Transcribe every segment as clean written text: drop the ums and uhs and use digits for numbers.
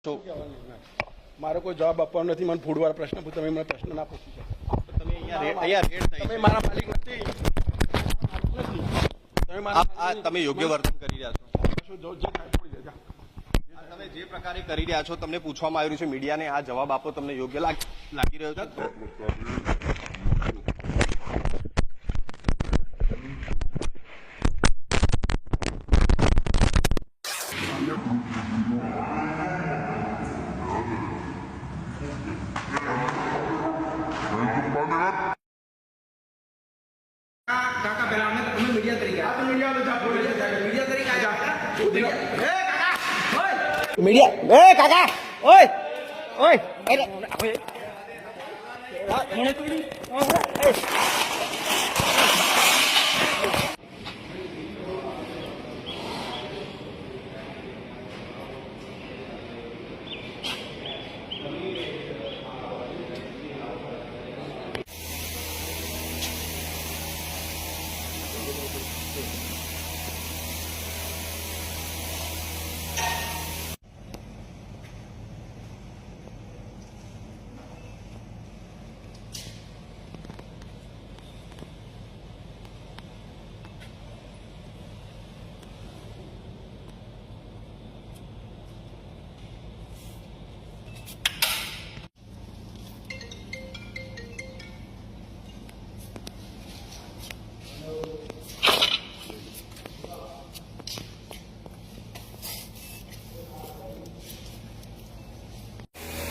તો મારો કોઈ જવાબ આપવાનો નથી. મને ફૂડવાળો પ્રશ્ન પૂછો, તમે મને પ્રશ્ન ના પૂછી શકો. તમે અહીંયા રેડ થઈ તમે મારા માલિક નથી. તમે મારા તમે યોગ્ય વર્તન કરી રહ્યા છો. જે થાય પડી જાય. તમે જે પ્રકારે કરી રહ્યા છો તમને પૂછવામાં આવી રહ્યું છે મીડિયાને આ જવાબ આપો તમને યોગ્ય લાગી રહ્યો છે. કાકા પહેલા અમે મીડિયા તરીકે મીડિયા એ કાકા ઓય ઓય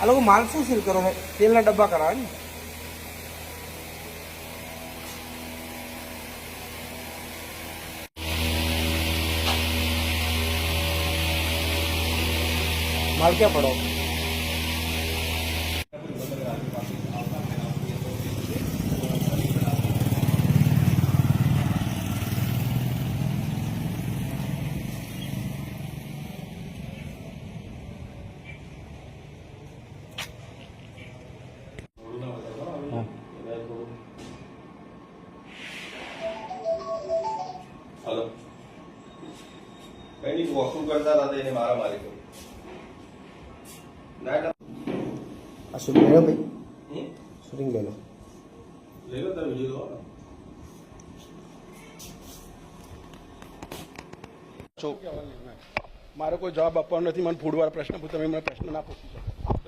આ લોકો માલ શું સીલ કરો છે? તેલના ડબ્બા કરાવે ને. માલ ક્યાં પડો? હલો કઈ નહીં વોકિંગ કરતા હતા એને મારા મારી આ શૂટિંગ લો ભાઈ, શૂટિંગ લે લો. લઈ લો તમે વિડીયો લો. મારો કોઈ જવાબ આપવાનો નથી. મને ફૂડવાળો પ્રશ્ન પૂછો, તમે મને પ્રશ્ન ના પૂછી શકો.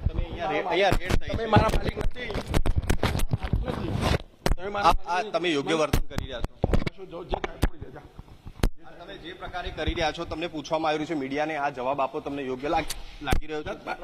તમે અહીંયા રેડ થઈ તમે મારા માલિક નથી. તમે મારા તમે યોગ્ય વર્તન કરી રહ્યા છો. જે થાય પડી જાય. તમે જે પ્રકારે કરી રહ્યા છો તમને પૂછવામાં આવી રહ્યું છે મીડિયાને આ જવાબ આપો તમને યોગ્ય લાગી રહ્યો છે.